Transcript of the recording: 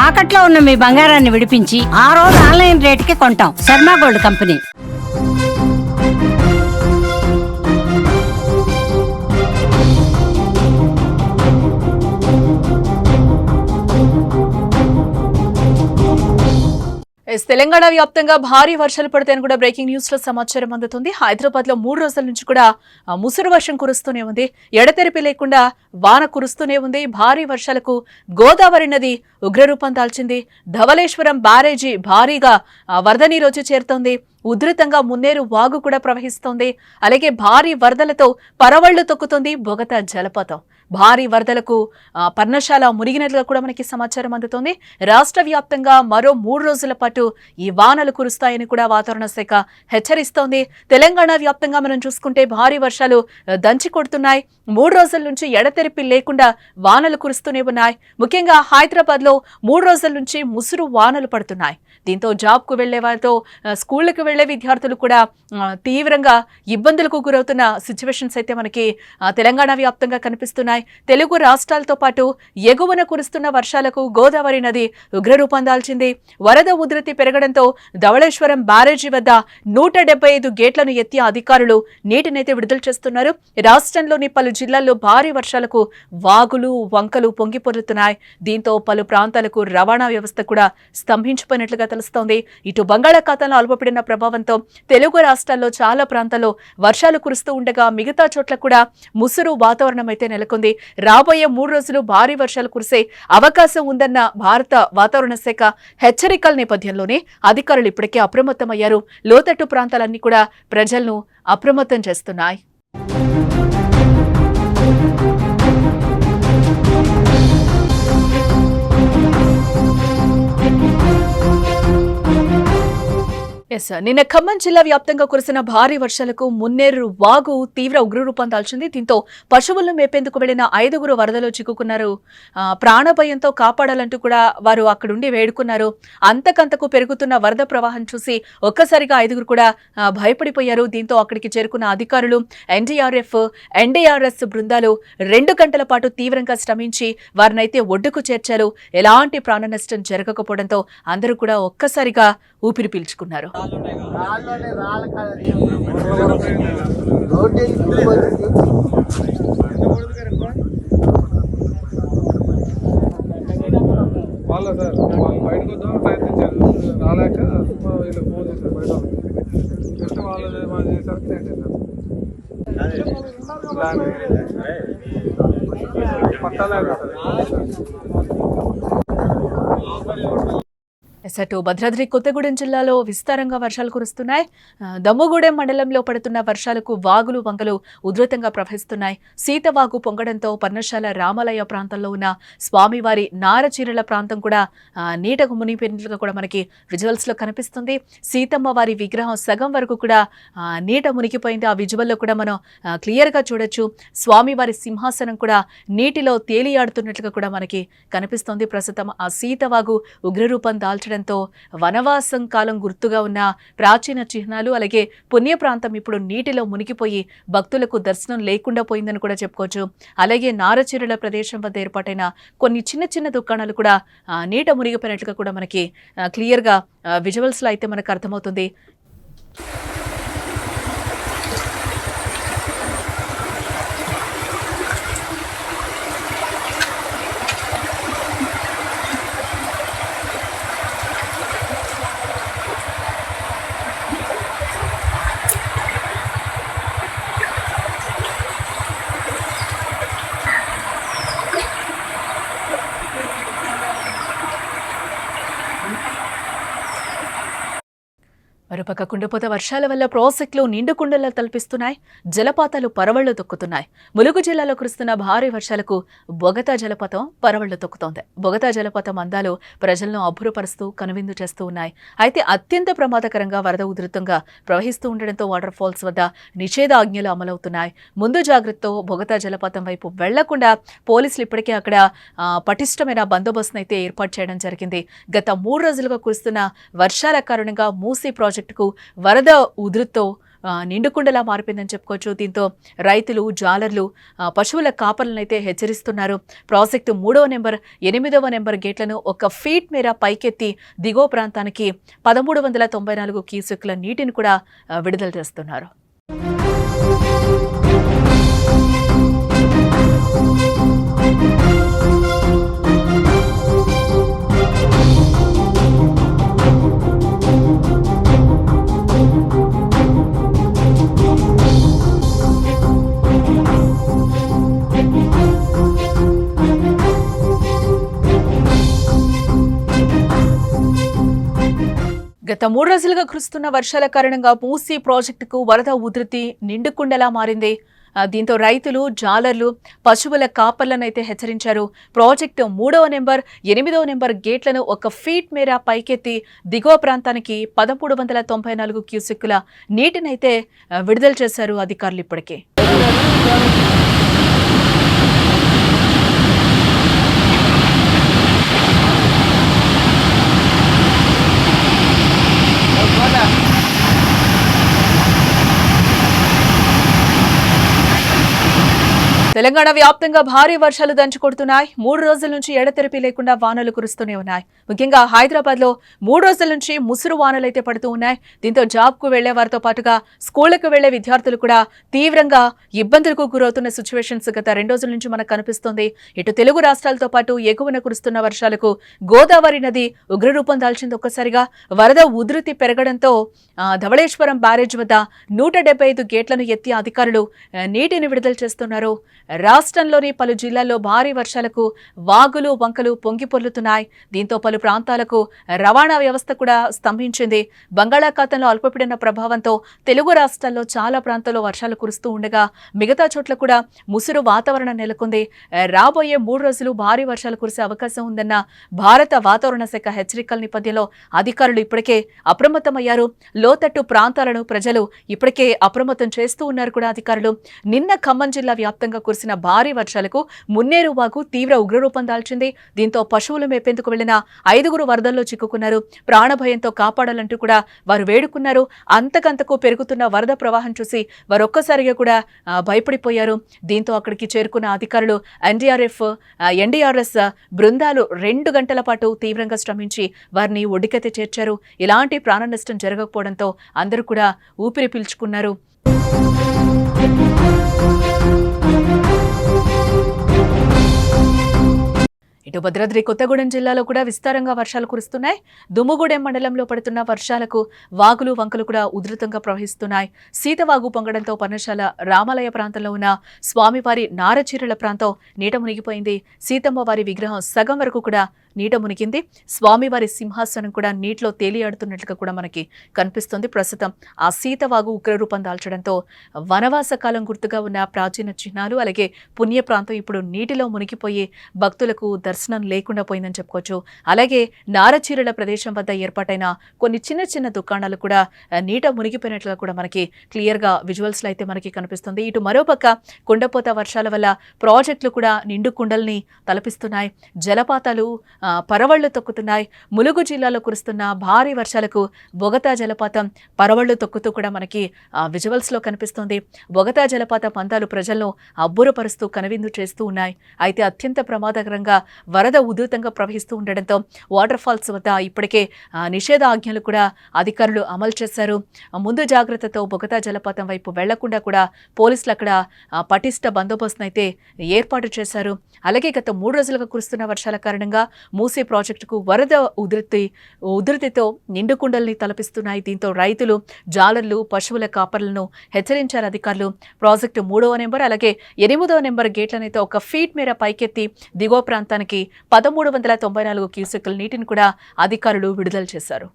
తాకట్లో ఉన్న మీ బంగారాన్ని విడిపించి ఆ రోజు ఆన్లైన్ రేటుకి కొంటాం. Sharma gold company. తెలంగాణ వ్యాప్తంగా భారీ వర్షాలు పడతాయని కూడా బ్రేకింగ్ న్యూస్ లో సమాచారం అందుతుంది. హైదరాబాద్ లో 3 రోజుల నుంచి కూడా ముసురు వర్షం కురుస్తూనే ఉంది. ఎడతెరిపి లేకుండా వాన కురుస్తూనే ఉంది. భారీ వర్షాలకు గోదావరి నది ఉగ్రరూపం దాల్చింది. ధవళేశ్వరం బ్యారేజీ భారీగా వరద నీరు వచ్చి చేరుతోంది. ఉధృతంగా మున్నేరు వాగు కూడా ప్రవహిస్తోంది. అలాగే భారీ వరదలతో పరవళ్లు తొక్కుతోంది బొగతా జలపాతం. భారీ వరదలకు పర్ణశాల మునిగినట్లుగా కూడా మనకి సమాచారం అందుతోంది. రాష్ట్ర వ్యాప్తంగా మరో 3 రోజుల పాటు ఈ వానలు కురుస్తాయని కూడా వాతావరణ శాఖ హెచ్చరిస్తోంది. తెలంగాణ వ్యాప్తంగా మనం చూసుకుంటే భారీ వర్షాలు దంచి కొడుతున్నాయి. 3 రోజుల నుంచి ఎడతెరిపి లేకుండా వానలు కురుస్తూనే ఉన్నాయి. ముఖ్యంగా హైదరాబాద్ లో 3 రోజుల నుంచి ముసురు వానలు పడుతున్నాయి. దీంతో జాబ్ కు వెళ్లే వారితో స్కూళ్లకు వెళ్లే విద్యార్థులు కూడా తీవ్రంగా ఇబ్బందులకు గురవుతున్న సిచ్యువేషన్స్ అయితే మనకి తెలంగాణ వ్యాప్తంగా కనిపిస్తున్నాయి. తెలుగు రాష్ట్రాలతో పాటు ఎగువన కురుస్తున్న వర్షాలకు గోదావరి నది ఉగ్రరూపం దాల్చింది. వరద ఉధృతి పెరగడంతో ధవళేశ్వరం బ్యారేజీ వద్ద 175 గేట్లను ఎత్తి అధికారులు నీటినైతే విడుదల చేస్తున్నారు. రాష్ట్రంలోని పలు జిల్లాల్లో భారీ వర్షాలకు వాగులు వంకలు పొంగిపొర్లుతున్నాయి. దీంతో పలు ప్రాంతాలకు రవాణా వ్యవస్థ కూడా స్తంభించిపోయినట్లుగా తెలుస్తోంది. ఇటు బంగాళాఖాతంలో అల్పపడిన ప్రభావంతో తెలుగు రాష్ట్రాల్లో చాలా ప్రాంతాల్లో వర్షాలు కురుస్తూ ఉండగా మిగతా చోట్ల కూడా ముసురు వాతావరణం అయితే నెలకొంది. రాబోయే 3 రోజులు భారీ వర్షాలు కురిసే అవకాశం ఉందన్న భారత వాతావరణ శాఖ హెచ్చరికల నేపథ్యంలోనే అధికారులు ఇప్పటికే అప్రమత్తమయ్యారు. లోతట్టు ప్రాంతాలన్నీ కూడా ప్రజలను అప్రమత్తం చేస్తున్నాయి. నిన్న ఖమ్మం జిల్లా వ్యాప్తంగా కురిసిన భారీ వర్షాలకు మున్నేరు వాగు తీవ్ర ఉగ్రరూపం దాల్చింది. దీంతో పశువులను మేపేందుకు వెళ్లిన 5గురు వరదలో చిక్కుకున్నారు. ప్రాణభయంతో కాపాడాలంటూ కూడా వారు అక్కడుండి వేడుకున్నారు. అంతకంతకు పెరుగుతున్న వరద ప్రవాహం చూసి ఒక్కసారిగా 5గురు కూడా భయపడిపోయారు. దీంతో అక్కడికి చేరుకున్న అధికారులు ఎన్డీఆర్ఎఫ్, ఎన్డీఆర్ఎస్ బృందాలు 2 గంటల పాటు తీవ్రంగా శ్రమించి వారినైతే ఒడ్డుకు చేర్చారు. ఎలాంటి ప్రాణ నష్టం జరగకపోవడంతో అందరూ కూడా ఒక్కసారిగా ఊపిరి పీల్చుకున్నారు. వాళ్ళ సార్ బయటకు వద్దాం ప్రయత్నించారు, రాలేక వీళ్ళు ఫోన్ చేశారు. బయట జస్ట్ వాళ్ళు చేసరికి పట్టాలేదు. అటు భద్రాద్రి కొత్తగూడెం జిల్లాలో విస్తారంగా వర్షాలు కురుస్తున్నాయి. దమ్ముగూడెం మండలంలో పడుతున్న వర్షాలకు వాగులు వంకలు ఉధృతంగా ప్రవహిస్తున్నాయి. సీతవాగు పొంగడంతో పర్ణశాల రామాలయ ప్రాంతంలో ఉన్న స్వామివారి నారచీరల ప్రాంతం కూడా నీటకు మునిగిపోయినట్లుగా కూడా మనకి విజువల్స్ లో కనిపిస్తుంది. సీతమ్మ వారి విగ్రహం సగం వరకు కూడా నీట మునిగిపోయింది. ఆ విజువల్లో కూడా మనం క్లియర్ గా చూడొచ్చు. స్వామివారి సింహాసనం కూడా నీటిలో తేలియాడుతున్నట్లుగా కూడా మనకి కనిపిస్తుంది. ప్రస్తుతం ఆ సీతవాగు ఉగ్రరూపం దాల్చడంతో వనవాసం కాలం గుర్తుగా ఉన్న ప్రాచీన చిహ్నాలు అలాగే పుణ్య ప్రాంతం ఇప్పుడు నీటిలో మునిగిపోయి భక్తులకు దర్శనం లేకుండా పోయిందని కూడా చెప్పుకోవచ్చు. అలాగే నారచీరల ప్రదేశం వద్ద ఏర్పాటైన కొన్ని చిన్న చిన్న దుకాణాలు కూడా నీట మునిగిపోయినట్లుగా కూడా మనకి క్లియర్ గా విజువల్స్ లో అయితే మనకు అర్థమవుతుంది. మరోపక్క కుండపోత వర్షాల వల్ల ప్రాజెక్టులు నిండుకుండలా తలపిస్తున్నాయి. జలపాతాలు పరవళ్లు తొక్కుతున్నాయి. ములుగు జిల్లాలో కురుస్తున్న భారీ వర్షాలకు బొగతా జలపాతం పరవళ్లు తొక్కుతోంది. బొగతా జలపాతం అందాలు ప్రజలను అబ్బురపరుస్తూ కనువిందు చేస్తూ ఉన్నాయి. అయితే అత్యంత ప్రమాదకరంగా వరద ఉధృతంగా ప్రవహిస్తూ ఉండడంతో వాటర్ ఫాల్స్ వద్ద నిషేధాజ్ఞలు అమలవుతున్నాయి. ముందు జాగ్రత్తతో బొగతా జలపాతం వైపు వెళ్లకుండా పోలీసులు ఇప్పటికే అక్కడ పటిష్టమైన బందోబస్తును అయితే ఏర్పాటు చేయడం జరిగింది. గత 3 రోజులుగా కురుస్తున్న వర్షాల కారణంగా మూసీ ప్రాజెక్టుకు వరద ఉధృతితో నిండుకుండలా మారిపోయిందని చెప్పుకోవచ్చు. దీంతో రైతులు, జాలర్లు, పశువుల కాపర్లను అయితే హెచ్చరిస్తున్నారు. ప్రాజెక్టు 3వ నెంబర్, 8వ నెంబర్ గేట్లను ఒక ఫీట్ మేర పైకెత్తి దిగువ ప్రాంతానికి 1394 క్యూసెక్కుల నీటిని కూడా విడుదల చేస్తున్నారు. గత 3 రోజులుగా కురుస్తున్న వర్షాల కారణంగా మూసీ ప్రాజెక్టుకు వరద ఉధృతి నిండుకుండలా మారింది. దీంతో రైతులు, జాలర్లు, పశువుల కాపర్లను అయితే హెచ్చరించారు. ప్రాజెక్టు 3వ నెంబర్, 8వ నెంబర్ గేట్లను ఒక ఫీట్ మేర పైకెత్తి దిగువ ప్రాంతానికి 1394 క్యూసెక్కుల నీటినైతే విడుదల చేశారు అధికారులు ఇప్పటికే. తెలంగాణ వ్యాప్తంగా భారీ వర్షాలు దంచుకొడుతున్నాయి. 3 రోజుల నుంచి ఎడతెరిపి లేకుండా వానలు కురుస్తూనే ఉన్నాయి. ముఖ్యంగా హైదరాబాద్ లో 3 రోజుల నుంచి ముసురు వానలైతే పడుతూ ఉన్నాయి. దీంతో జాబ్ కు వెళ్లే వారితో పాటుగా స్కూళ్లకు వెళ్లే విద్యార్థులు కూడా తీవ్రంగా ఇబ్బందులకు గురవుతున్న సిచ్యువేషన్స్ గత 2 రోజుల నుంచి మనకు కనిపిస్తుంది. ఇటు తెలుగు రాష్ట్రాలతో పాటు ఎగువన కురుస్తున్న వర్షాలకు గోదావరి నది ఉగ్రరూపం దాల్చింది. ఒక్కసారిగా వరద ఉధృతి పెరగడంతో ధవళేశ్వరం బ్యారేజ్ వద్ద 175 గేట్లను ఎత్తి అధికారులు నీటిని విడుదల చేస్తున్నారు. రాష్ట్రంలోని పలు జిల్లాల్లో భారీ వర్షాలకు వాగులు, వంకలు పొంగి పొర్లుతున్నాయి. దీంతో పలు ప్రాంతాలకు రవాణా వ్యవస్థ కూడా స్తంభించింది. బంగాళాఖాతంలో అల్పపీడన ప్రభావంతో తెలుగు రాష్ట్రాల్లో చాలా ప్రాంతాల్లో వర్షాలు కురుస్తూ ఉండగా మిగతా చోట్ల కూడా ముసురు వాతావరణం నెలకొంది. రాబోయే 3 రోజులు భారీ వర్షాలు కురిసే అవకాశం ఉందన్న భారత వాతావరణ శాఖ హెచ్చరికల నేపథ్యంలో అధికారులు ఇప్పటికే అప్రమత్తమయ్యారు. లోతట్టు ప్రాంతాలను ప్రజలు ఇప్పటికే అప్రమత్తం చేస్తూ ఉన్నారు కూడా అధికారులు. నిన్న ఖమ్మం జిల్లా వ్యాప్తంగా కురిసిన భారీ వర్షాలకు మున్నేరు వాగు తీవ్ర ఉగ్రరూపం దాల్చింది. దీంతో పశువులు మేపేందుకు వెళ్లిన 5గురు వరదల్లో చిక్కుకున్నారు. ప్రాణభయంతో కాపాడాలంటూ కూడా వారు వేడుకున్నారు. అంతకంతకు పెరుగుతున్న వరద ప్రవాహం చూసి వారు ఒక్కసారిగా కూడా భయపడిపోయారు. దీంతో అక్కడికి చేరుకున్న అధికారులు ఎన్డీఆర్ఎఫ్, ఎన్డీఆర్ఎస్ బృందాలు 2 గంటల పాటు తీవ్రంగా శ్రమించి వారిని ఒడ్డుకైతే చేర్చారు. ఇలాంటి ప్రాణ నష్టం జరగకపోవడంతో అందరూ కూడా ఊపిరి పీల్చుకున్నారు. ఇటు భద్రాద్రి కొత్తగూడెం జిల్లాలో కూడా విస్తారంగా వర్షాలు కురుస్తున్నాయి. దుమ్ముగూడెం మండలంలో పడుతున్న వర్షాలకు వాగులు, వంకలు కూడా ఉధృతంగా ప్రవహిస్తున్నాయి. సీతవాగు పొంగడంతో పర్ణశాల రామాలయ ప్రాంతంలో ఉన్న స్వామివారి నారచీరల ప్రాంతం నీట మునిగిపోయింది. సీతమ్మ వారి విగ్రహం సగం వరకు కూడా నీట మునిగింది. స్వామివారి సింహాసనం కూడా నీటిలో తేలియాడుతున్నట్లుగా కూడా మనకి కనిపిస్తుంది. ప్రస్తుతం ఆ సీతవాగు ఉగ్రరూపం దాల్చడంతో వనవాస కాలం గుర్తుగా ఉన్న ప్రాచీన చిహ్నాలు, అలాగే పుణ్య ప్రాంతం ఇప్పుడు నీటిలో మునిగిపోయి భక్తులకు దర్శనం లేకుండా పోయిందని చెప్పుకోవచ్చు. అలాగే నారచీరల ప్రదేశం వద్ద ఏర్పాటైన కొన్ని చిన్న చిన్న దుకాణాలు కూడా నీట మునిగిపోయినట్లుగా కూడా మనకి క్లియర్ గా విజువల్స్ లో అయితే మనకి కనిపిస్తుంది. ఇటు మరోపక్క కుండపోత వర్షాల వల్ల ప్రాజెక్టులు కూడా నిండు కుండల్ని తలపిస్తున్నాయి. జలపాతాలు పరవళ్లు తొక్కుతున్నాయి. ములుగు జిల్లాలో కురుస్తున్న భారీ వర్షాలకు బొగతా జలపాతం పరవళ్లు తొక్కుతూ కూడా మనకి విజువల్స్ లో కనిపిస్తుంది. బొగతా జలపాత పంతాలు ప్రజలను అబ్బురపరుస్తూ కనువిందు చేస్తూ ఉన్నాయి. అయితే అత్యంత ప్రమాదకరంగా వరద ఉధృతంగా ప్రవహిస్తూ ఉండడంతో వాటర్ ఫాల్స్ వద్ద ఇప్పటికే నిషేధాజ్ఞలు కూడా అధికారులు అమలు చేశారు. ముందు జాగ్రత్తతో బొగతా జలపాతం వైపు వెళ్లకుండా కూడా పోలీసులు అక్కడ పటిష్ట బందోబస్తును అయితే ఏర్పాటు చేశారు. అలాగే గత 3 రోజులుగా కురుస్తున్న వర్షాల కారణంగా మూసీ ప్రాజెక్టుకు వరద ఉధృతితో నిండుకుండల్ని తలపిస్తున్నాయి. దీంతో రైతులు, జాలర్లు, పశువుల కాపర్లను హెచ్చరించారు అధికారులు. ప్రాజెక్టు 3వ నెంబర్, అలాగే 8వ నెంబర్ గేట్లనైతే ఒక ఫీట్ మేర పైకెత్తి దిగువ ప్రాంతానికి 1394 క్యూసెక్కుల నీటిని కూడా అధికారులు విడుదల చేశారు.